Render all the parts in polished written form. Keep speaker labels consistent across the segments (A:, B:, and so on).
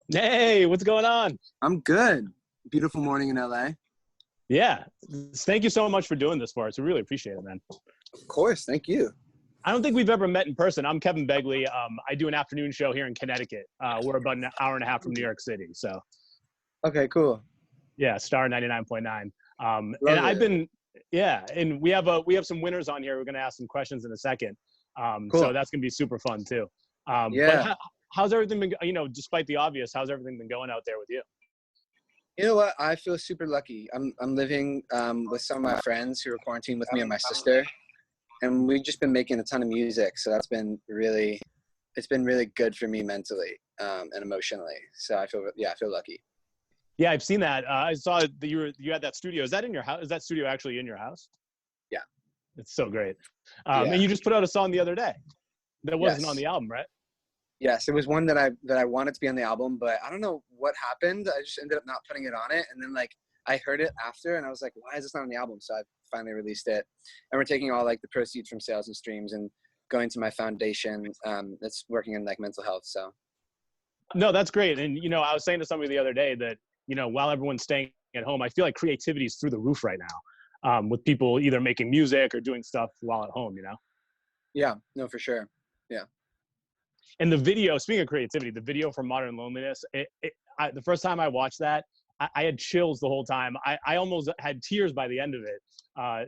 A: Hey, what's going on?
B: I'm good. Beautiful morning in LA.
A: Yeah, thank you so much for doing this for us. We really appreciate it, man.
B: Of course, thank you.
A: I don't think we've ever met in person. I'm Kevin Begley. I do an afternoon show here in Connecticut. We're about an hour and a half from New York City. So,
B: Okay, cool.
A: yeah, Star 99.9. And
B: Love
A: I've
B: it.
A: been, yeah, and we have some winners on here. We're going to ask some questions in a second. So
B: Cool.
A: that's going to be super fun too. But
B: Yeah.
A: how's everything been? Despite the obvious, how's everything been going out there with you?
B: You know what? I feel super lucky. I'm living with some of my friends who are quarantined with me and my sister, and we've just been making a ton of music. So that's been really, it's been really good for me mentally and emotionally. So I feel lucky.
A: Yeah, I've seen that. I saw that you had that studio. Is that in your house? Is that studio actually in your house?
B: Yeah.
A: It's so great. And
B: Yeah.
A: you just put out a song the other day that wasn't on
B: Yes.
A: the album, right?
B: Yes. It was one that I wanted to be on the album, but I don't know what happened. I just ended up not putting it on it, and then I heard it after, and I was like, why is this not on the album? So I finally released it, and we're taking all the proceeds from sales and streams and going to my foundation that's working in mental health. So
A: No, that's great. And I was saying to somebody the other day that while everyone's staying at home, I feel like creativity is through the roof right now, with people either making music or doing stuff while at home.
B: yeah, no, for sure. Yeah.
A: And the video, speaking of creativity, the video for Modern Loneliness, the first time I watched that, I had chills the whole time. I almost had tears by the end of it.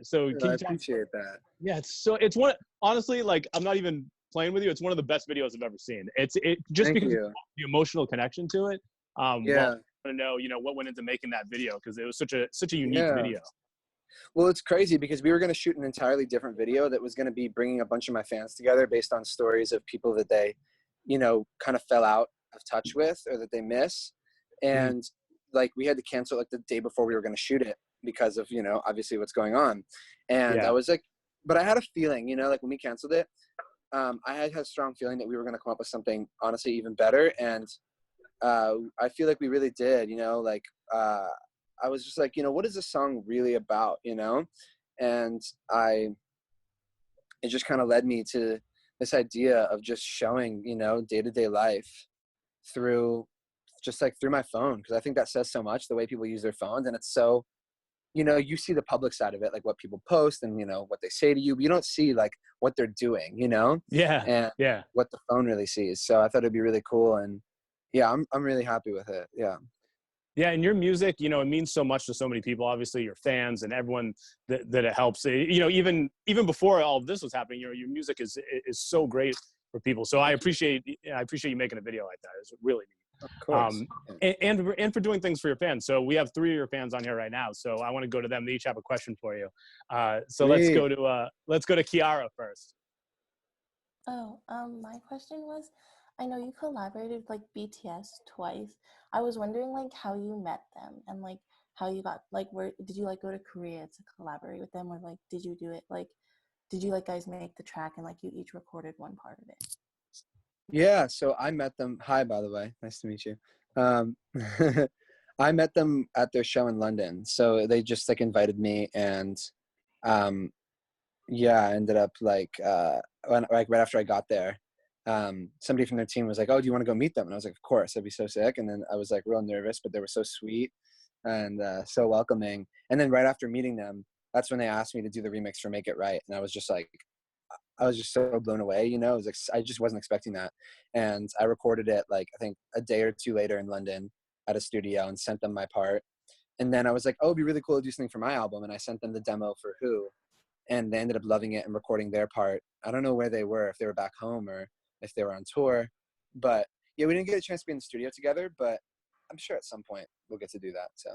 A: So
B: Good,
A: can
B: I
A: you tell me?
B: appreciate that.
A: Yeah, it's one, honestly, I'm not even playing with you. It's one of the best videos I've ever seen. It just
B: Thank
A: because of
B: you.
A: the emotional connection to it. Well,
B: Yeah.
A: I want to know, what went into making that video, because it was such a unique
B: Yeah.
A: video.
B: Well, it's crazy because we were going to shoot an entirely different video that was going to be bringing a bunch of my fans together based on stories of people that they, kind of fell out of touch with or that they miss.
A: Mhm.
B: And we had to cancel the day before we were going to shoot it because of, obviously what's going on. And I
A: Yeah.
B: was like, but I had a feeling, when we canceled it, I had a strong feeling that we were going to come up with something honestly even better. And I feel like we really did, I was just like, what is this song really about, And it just kind of led me to this idea of just showing, day-to-day life through through my phone. Cause I think that says so much, the way people use their phones. And it's so, you see the public side of it, like what people post and, what they say to you, but you don't see what they're doing,
A: Yeah.
B: and
A: Yeah.
B: what the phone really sees. So I thought it'd be really cool. And yeah, I'm really happy with it. Yeah.
A: Yeah, and your music, it means so much to so many people. Obviously, your fans and everyone that it helps. Even before all of this was happening, your music is so great for people. So I
B: Thank you.
A: appreciate you making a video like that. It's really
B: Of
A: neat.
B: course. Yeah.
A: And for doing things for your fans. So we have 3 of your fans on here right now. So I want to go to them. They each have a question for you. So
B: Sweet.
A: let's go to Kiara first.
C: Oh, my question was, I know you collaborated with BTS twice. I was wondering how you met them and how you got where did you go to Korea to collaborate with them, or did you do it did you guys make the track and you each recorded one part of it?
B: Yeah, so I met them. Hi, by the way. Nice to meet you. Um, I met them at their show in London. So they just invited me, and yeah, I ended up right after I got there, somebody from their team was like, "Oh, do you want to go meet them?" And I was like, "Of course, that'd be so sick." And then I was real nervous, but they were so sweet and so welcoming. And then right after meeting them, that's when they asked me to do the remix for "Make It Right," and I was just so blown away. I was I just wasn't expecting that, and I recorded it I think a day or two later in London at a studio and sent them my part. And then I was like, "Oh, it'd be really cool to do something for my album," and I sent them the demo for Who. And they ended up loving it and recording their part. I don't know where they were, if they were back home or if they were on tour, but yeah, we didn't get a chance to be in the studio together, but I'm sure at some point we'll get to do that. So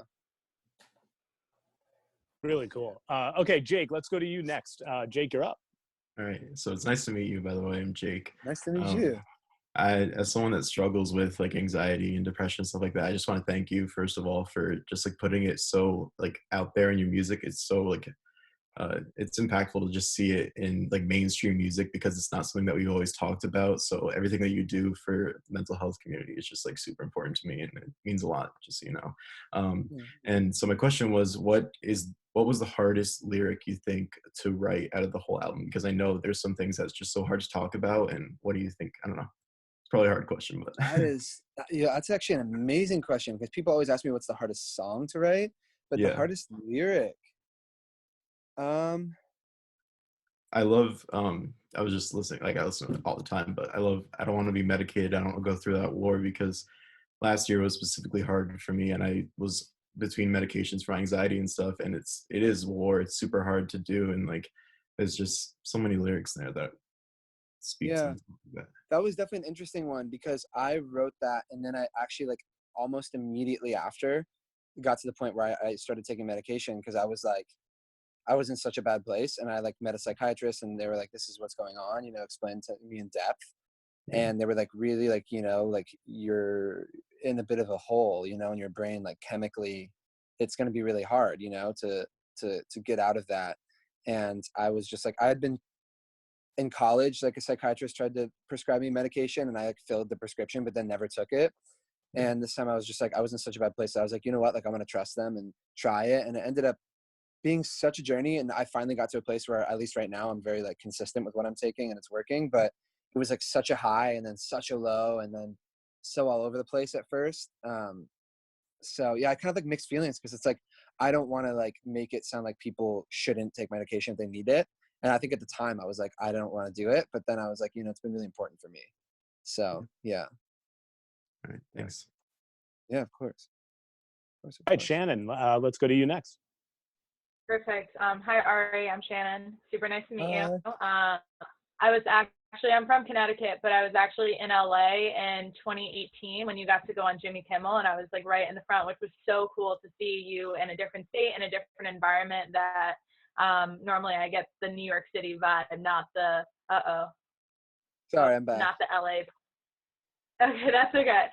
A: Really cool. Okay, Jake, let's go to you next. Jake, you're up.
D: All right. So it's nice to meet you, by the way. I'm Jake.
B: nice to meet
D: Um,
B: you.
D: as someone that struggles with anxiety and depression and stuff like that, I just want to thank you first of all for just putting it so out there in your music. It's so it's impactful to just see it in mainstream music, because it's not something that we've always talked about. So everything that you do for the mental health community is just super important to me, and it means a lot, just so you know. And so my question was, what was the hardest lyric you think to write out of the whole album? Because I know there's some things that's just so hard to talk about. And what do you think? I don't know. probably a hard question, but
B: That is, yeah, that's actually an amazing question because people always ask me what's the hardest song to write, but the
D: yeah.
B: hardest lyric.
D: I love I was just listening, like I listen all the time, but I love I don't want to be medicated. I don't want to go through that war because last year was specifically hard for me and I was between medications for anxiety and stuff, and it is war. It's super hard to do, and like there's just so many lyrics there that speak to
B: Yeah,
D: me like that.
B: that was definitely an interesting one because I wrote that and then I actually like almost immediately after got to the point where I started taking medication because I was like, I was in such a bad place and I like met a psychiatrist and they were like, this is what's going on, explain to me in depth.
D: Yeah.
B: And they were like, really like, like you're in a bit of a hole, in your brain, like chemically, it's going to be really hard, to get out of that. And I was just like, I had been in college, like a psychiatrist tried to prescribe me medication and I like filled the prescription, but then never took it. And this time I was just like, I was in such a bad place. I was like, you know what, like I'm going to trust them and try it. And it ended up being such a journey. And I finally got to a place where at least right now I'm very like consistent with what I'm taking and it's working, but it was like such a high and then such a low and then so all over the place at first. So yeah, I kind of like mixed feelings because it's like, I don't want to like make it sound like people shouldn't take medication if they need it. And I think at the time I was like, I don't want to do it. But then I was like, it's been really important for me. So yeah.
D: All right, thanks.
B: Yeah, of course. Of course, of
A: All right,
B: course.
A: Shannon, let's go to you next.
E: Perfect. Hi, Ari. I'm Shannon. Super nice to meet you. I'm from Connecticut, but I was actually in LA in 2018 when you got to go on Jimmy Kimmel, and I was like right in the front, which was so cool to see you in a different state, in a different environment that normally I get the New York City vibe, not the,
B: Sorry, I'm back.
E: not the LA. Okay, that's okay.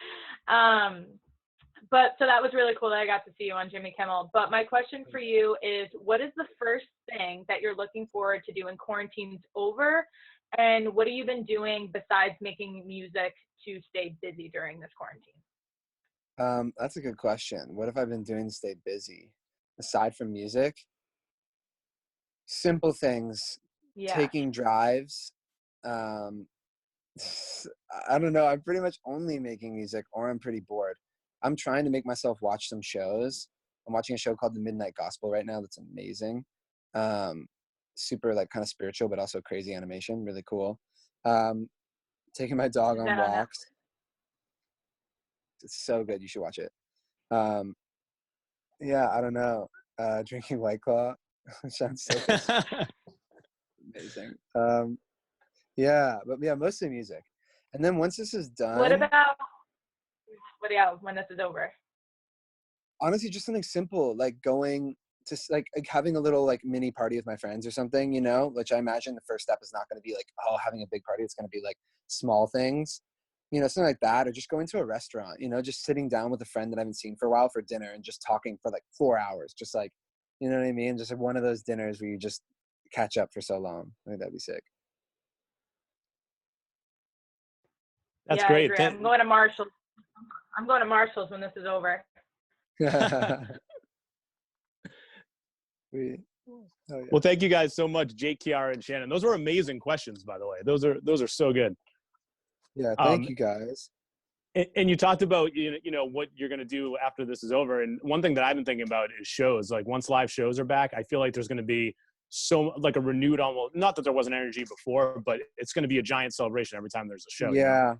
E: But so that was really cool that I got to see you on Jimmy Kimmel. But my question for you is, what is the first thing that you're looking forward to do when quarantine's over? And what have you been doing besides making music to stay busy during this quarantine?
B: That's a good question. What have I been doing to stay busy? Aside from music? Simple things.
E: Yeah.
B: Taking drives. I don't know. I'm pretty much only making music or I'm pretty bored. I'm trying to make myself watch some shows. I'm watching a show called The Midnight Gospel right now. That's amazing. Super like kind of spiritual, but also crazy animation. Really cool. Taking my dog on walks. It's so good. You should watch it. Yeah, I don't know. Drinking White Claw. Sounds so good. Amazing. Yeah, but yeah, mostly music. And then once this is done.
E: What about when this is over?
B: Honestly, just something simple, like going to like having a little like mini party with my friends or something, which I imagine the first step is not going to be like, oh, having a big party. It's going to be like small things, something like that, or just going to a restaurant, just sitting down with a friend that I haven't seen for a while for dinner and just talking for like 4 hours, just like, you know what I mean? Just like one of those dinners where you just catch up for so long. I think that'd be sick.
A: That's
E: yeah,
A: great.
E: I agree. I'm going to Marshall's when this is over.
A: Well, thank you guys so much, Jake, Kiara, and Shannon. Those were amazing questions, by the way. Those are so good.
B: Yeah, thank you guys.
A: And you talked about what you're going to do after this is over. And one thing that I've been thinking about is shows. Like once live shows are back, I feel like there's going to be so like a renewed, almost not that there wasn't energy before, but it's going to be a giant celebration every time there's a show.
B: Yeah,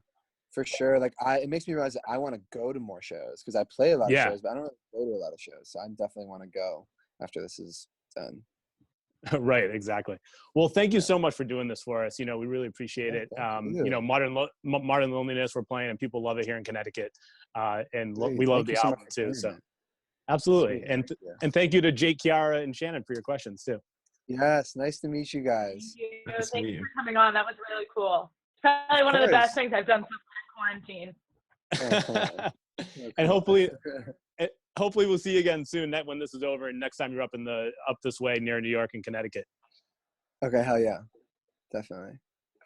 B: for sure. Like it makes me realize that I want to go to more shows because I play a lot of shows, but I don't really go to a lot of shows. So I definitely want to go after this is done.
A: Right, exactly. Well, thank you so much for doing this for us. We really appreciate it. Modern Loneliness we're playing and people love it here in Connecticut. And we love the album too. So absolutely. And thank you to Jake, Kiara, and Shannon for your questions too.
B: Yes, nice to meet you guys.
E: Thank you for coming on. That was really cool. It's probably one of the best things I've done so far in quarantine.
A: And hopefully we'll see you again soon when this is over and next time you're up this way near New York and Connecticut.
B: Okay, hell yeah. Definitely.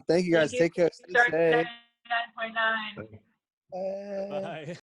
B: Thank you guys. Take care. Stay safe.
E: Bye.
A: Bye.